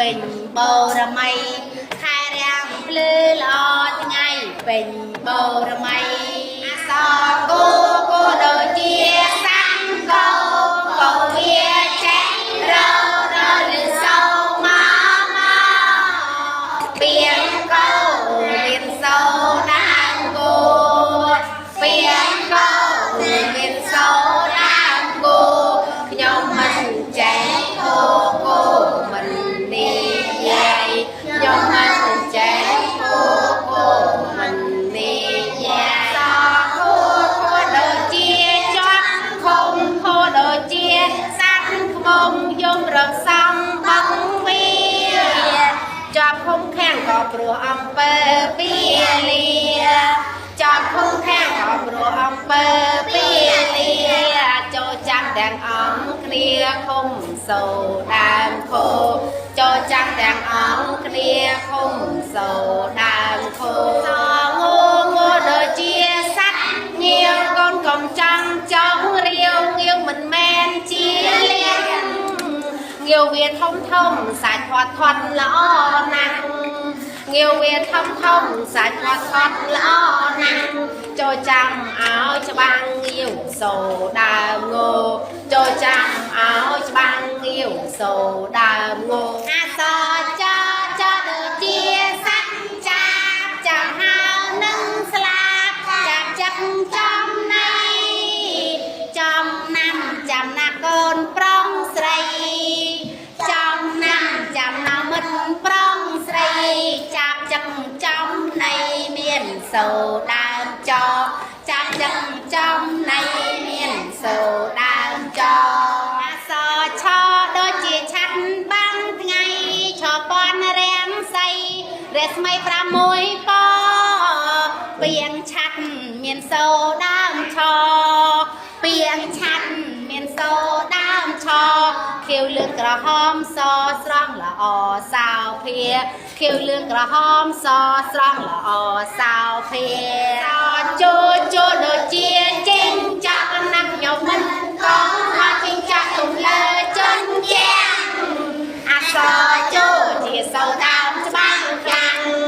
bình bầu ra mây khai ràng lư lo ngày bình bầu ra mây so cô đời chia sang câu kia tránh râu râu lư sâu má biển câu biển sâu đang cô biển câu biển sâu đang cô nhóm mình chạy cô mình đi dài nhóm mình chạy cô mình đi dài so cô đời chia cho không cô đời chia sang không dung rực sông bóng bia cho không khen có pro ông bơ bia lia cho không khen có pro ông bơ bia lia cho chăn đàn ống kia không sầu đàn khô cho chăn đàn ống kia không sầu đàn khô ngô đời chia sắc nhiều con còn trăng trong riêu nghiêu mình men chia liên nhiều việc thông sạch thoát lõ năng nhiều việc thông sạch thoát lõ năng cho chăm áo cho băng yêu sầu đà ngô cho chăm áo cho băng yêu sầu đà ngô so cho đời chia sắc chạm hao nâng slap chạm chắc trong này trong năm chạm na con prong srei trong năm chạm na mình prong srei chạm chắc trong này miền sầu đàn cho chạm chắc trong này miền sầu đàn cho so cho đôi chia chặt băng ngày cho con rèm say rét mây pra môi po biển chặt miền sầu đàn cho biển chặt miền sầu đàn cho khiêu lương cờ hôm so strong là o sao phê khiêu lương cờ hôm so strong là o sao phê cho đôi chia chinh chắc nặng nhau mình có hoa chinh chắc cùng lơ chân giang so cho chia sâu đam cho băng khăn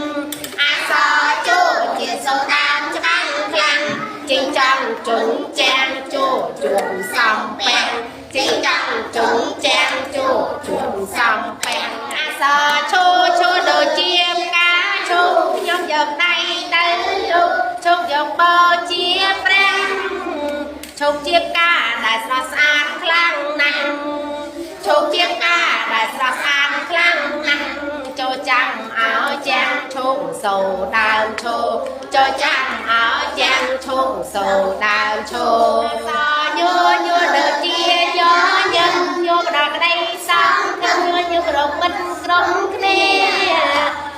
so cho chia sâu đam cho băng khăn chinh chẳng chúng trang cho chuồng xong bèn chinh chẳng chúng trang cho chuồng xong bèn so cho đôi chia cá cho nhóm dọc đây tới lúc chúc dọc bò chia prang chúc chia cá đại sao san khlang năng chúc chia cá đại sao san khlang năng cho chăm áo trang chung sầu đào cho chăm áo trang chung sầu đào so nhô đời chia gió nhân nhô đằng đây sáng nhô rộng bích rộng kia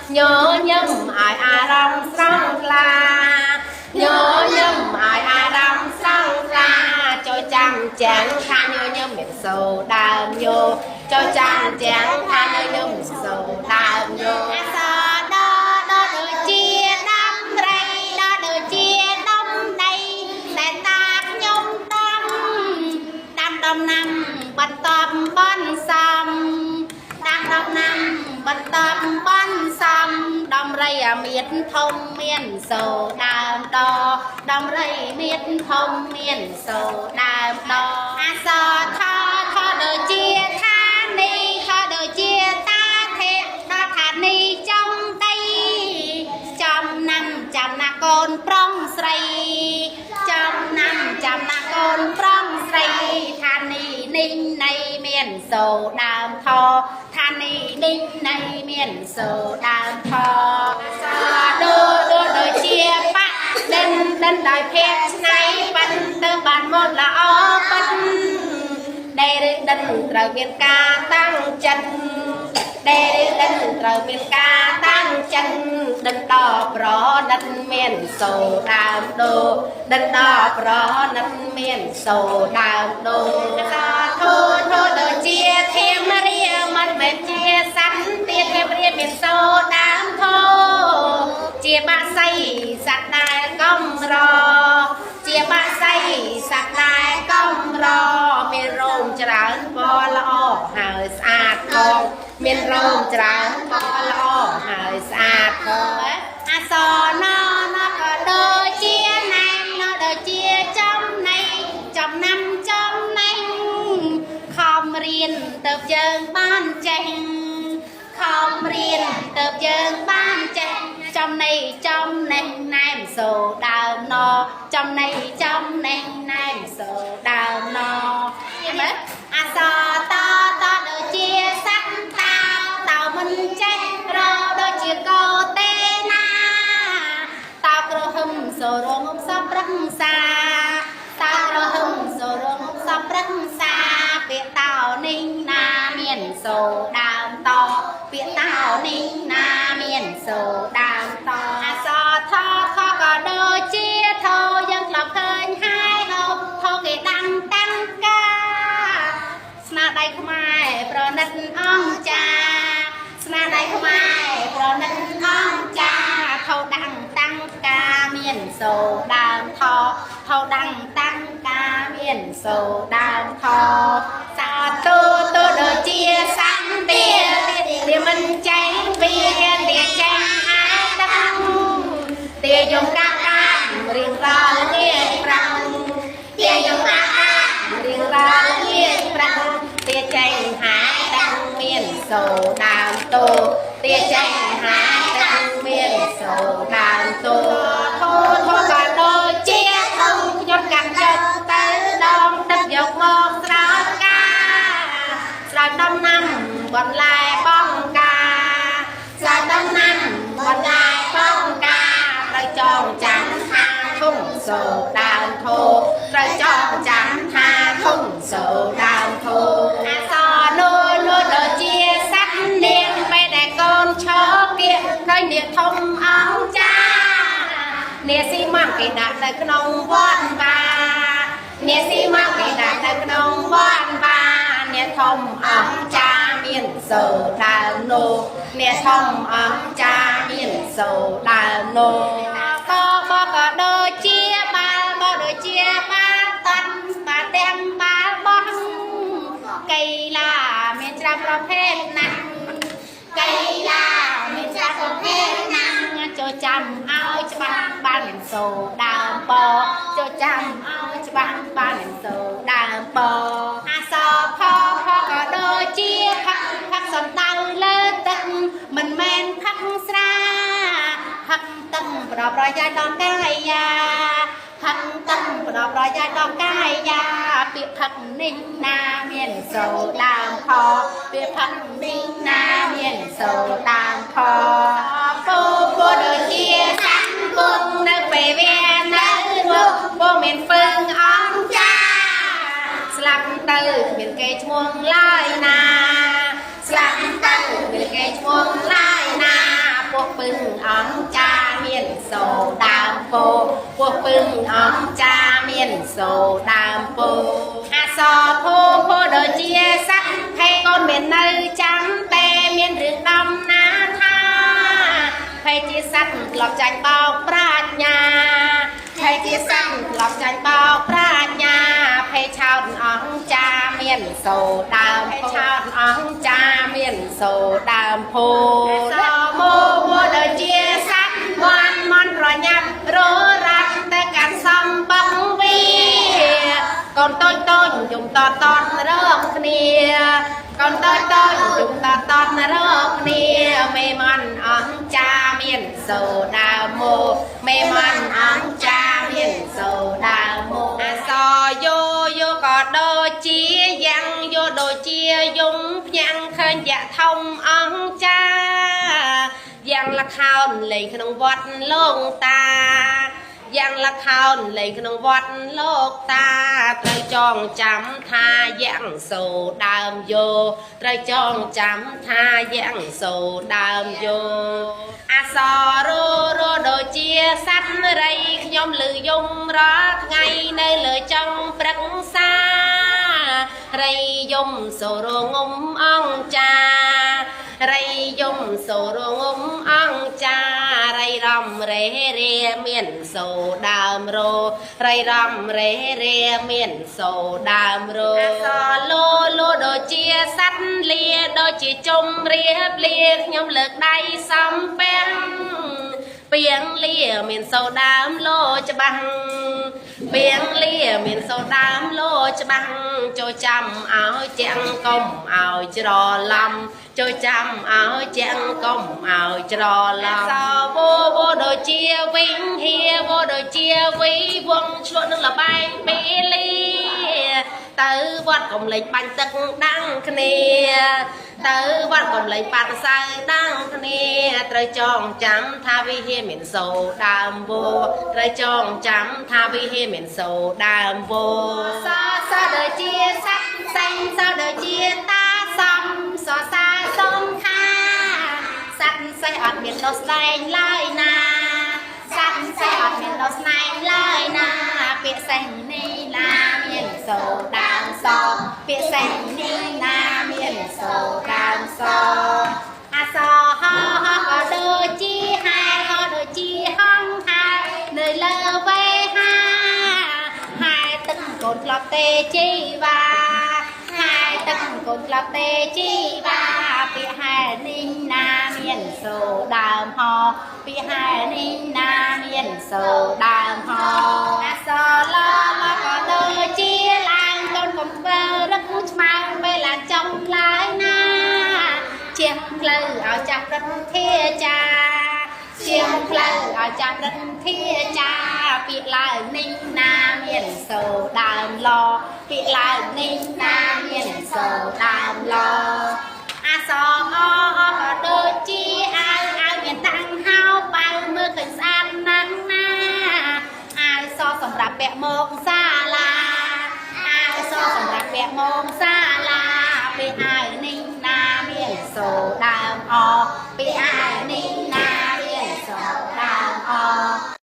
nhô nhâm ai rong sang la nhô nhâm ai rong sang la cho chăm chàng tha nhô nhâm miệng sầu đào nhô cho chàng chàng tha nhô nhâm miệng sầu đào nhô sa đo đời chia đam đây đo đời chia đông đây để ta nhôm đam năm bật tòm bon sam đam năm bật tòm bon sam đom rây miệt thông miền sầu đàm đo đom rây miệt thông miền sầu đàm đo so tho đời chia tha ni tho đời chia ta thế đo thà ni trong đây trong năm chạm na con prong srei trong năm chạm na con prong srei tha ni ninh này miền sầu đàm tho tha ni ninh này miền sầu đàm tho đô đời chia bát đen đời phép này bắn tư bản một là ó bắn đây đen trời miền ca tăng chân đây đen trời miền ca tăng chân đen đỏ pro đen miền sầu đàm đô đen đỏ pro đen miền sầu đàm đô thô đời chia thêm ria mất mệt chia sắn tiền thêm ria miền sầu đàm thô chia ba say sạch đài công rò chia ba say sạch đài công rò miền rồng tràn bò lo hờ sạt con មានរោមច្រើនក៏ល្អហើយស្អាតក៏អសណណក៏ដូចជាណែណដូចជាចំណៃចំណំចំណេញខំរៀនទៅយើងបានចេះខំរៀនទៅយើងបានចេះចំណៃចំណេញណែមសូដើមណចំណៃចំណេញណែមសូដើមណយល់មើលអសតតដូចជាស័កតើមិនចេះរដូចជាកោទេណាតើក្រហមសូរងសពប្រឹក្សាតើក្រហមសូរងសពប្រឹក្សាពាក្យតោនេះណាមានសូដើមតពាក្យតោនេះណាមានសូដើមតអសថខក៏ដូចជាធោយើងធ្លាប់ឃើញហើយហូបធោគេដាំតាំងកាស្នាដៃខ្មែរប្រណិតអង្គចាស្នាដៃខ្មែរប្រណិតអង្គចាធោដាំតាំងកាមានសូដើមថោធោដាំតាំងកាមានសូដើមថោសាទូទូដូចជាសន្តិវាមិនចេញពីវាចេញហើយដឹងទាយំកាការៀងរាល់ងាយប្រាំទាយំកាការៀងរាល់ងាយប្រាំទាចេញហើយដឹងមានសូដើមតូទាចេញហើយដឹងមានសូដើមតូធូធូក៏ដូចជាធំខ្ញុំកាត់ចិត្តទៅដងទឹកយកមកស្រោចកាស្រោចដំណាំបន្លែបងកាស្រោចដំណាំបន្លែបងកាត្រូវចងចាំថាធំសូដើមធូត្រូវចងចាំថាធំសូដើមធូអសនួលដូចជាសត្វនាងពេលដែលកូនឈរគៀកឃើញនាងធំអង្គចានាងស៊ីម៉ាំគេដាក់នៅក្នុងវត្តបានាងស៊ីម៉ាំគេដាក់នៅក្នុងវត្តបានាងធំអង្គចាមានសូដើមនោះនាងធំអង្គចាមានសូដើមនោះក៏បក៏ដូចជាបាល់បដូចជាបាល់តាន់បាល់ទាំងបាល់បោះកីឡាមានច្រើនប្រភេទណាស់កីឡាមានច្រើនប្រភេទណាស់ចូលចាំឲ្យច្បាស់បានមានសូដើមបចូលចាំឲ្យច្បាស់បានមានសូដើមបអសផផក៏ដូចជាផឹកសំដៅលើទឹកមិនមែនផឹកស្រាផឹកទឹកប្រប្រយោជន៍ដល់កាយាផឹកទឹកប្រប្រយោជន៍ដល់កាយាពាក្យផឹកនេះណាមានសូដើមផពាក្យផឹកនេះណាមានសូដើមផពូពូដូចជាសាំពុកនៅពេលវានៅមកពូមានពឹងអង្គចាស្លាប់ទៅមានគេឈ្មោះឡើយណាស្លាប់ទៅមានគេឈ្មោះឡើយណាពួកពឹងអង្គចាមានសូដើមពោពួកពឹងអង្គចាមានសូដើមពោអសភូភូដូចជាសត្វហេកូនមាននៅចាំតែមានរឿងដំណាថាភ័យជាសត្វក្លប់ចាញ់បោកប្រាជ្ញាភ័យជាសត្វក្លប់ចាញ់បោកប្រាជ្ញាភ័យឆោតអង្គចាមានសូដើមភ័យឆោតអង្គចាមានសូដើមភូសមោមោដូចជាសត្វមន់ប្រញាប់ររ៉ាត់តែកាន់សំបងវីកូនតូចតូចយំតតរកគ្នាកូនតូចតូចយំតតរកគ្នាមេមន់អង្គចាមានសូដើមមោមេមន់អង្គចាមានសូដើមមោអសយោយោក៏ដូចជាយ៉ាងយោដូចជាយំភ្ញាំងឃើញយៈធំអង្គចាយ៉ាងលខោនលេងក្នុងវត្តលោកតាយ៉ាងលខោនលេងក្នុងវត្តលោកតាត្រូវចងចាំថាយ៉ាងសូដើមយោត្រូវចងចាំថាយ៉ាងសូដើមយោអសររដូចជាសត្វរីខ្ញុំឮយំរាល់ថ្ងៃនៅលើចុងព្រឹកសារីយំសូរងំអង្គចារីយំសូរងំអង្គចារីរំរេរាមានសូដើមរោរីរំរេរាមានសូដើមរោអសលោលោដូច ដូចជាសัตว์លាដូចជាជុំរៀបលាខ្ញុំលើកដៃសំពាំងពីងលាមានសូដើមលោច្បាស់ពីងលាមានសូដើមលោច្បាស់ចូលចាំឲ្យជាងកុំឲ្យច្រឡំចូលចាំឲ្យជាងកុំឲ្យច្រឡំសវោដូចជាវិញហៀវដូចជាវីវងឆ្លក់នឹងលបែងពីលាទៅវត្តកំលេចបាញ់ទឹកដាំងគ្នាទៅវត្តកំលេចបាត់សៅដាំងគ្នាត្រូវចងចាំថាវិហារមានសូដើមវោត្រូវចងចាំថាវិហារមានសូដើមវោសដូចជាស័ក្តិសេងសដូចជាតាសំសសាសំខាស័ក្តិសេះអត់មានដោះស្ដែងឡើយណាស័ក្តិសេះអត់មានដោះស្ដែងឡើយណាពាក្យសេះនេះណាមានសូដើមសពាក្យសេះនេះណាមានសូដើមសអសហក៏ដូចជាហើយក៏ដូចជាហងហើយនៅលើវេហាហើយទឹកកូនក្លប់ទេជីវ៉ាហើយទឹកកូនក្លប់ទេជីវ៉ាពាក្យហែនេះណាមានសូដើមហពាក្យហែនេះណាមានសូដើមហអសឡក៏ដូចជាឡើងកូនកុំធ្វើរឹកឆ្មៅពេលឡានចំឡើយណាជាផ្លូវឲ្យចាប់រឹកធាចាជាផ្លូវឲ្យចាប់រឹកធាចាពាក្យឡើងនេះណាមានសូដើមឡពាក្យឡើងនេះណាមានសូដើមឡអសក៏ដូចជាអាវមានតាំងហោបើមើលឃើញស្អាតណាស់ណាអាវសសម្រាប់ពាក់មកសាលាអាវសសម្រាប់ពាក់មកសាលាពេលអាវនេះណាមានសូដើមអពេលអាវនេះណាមានសូដើមអ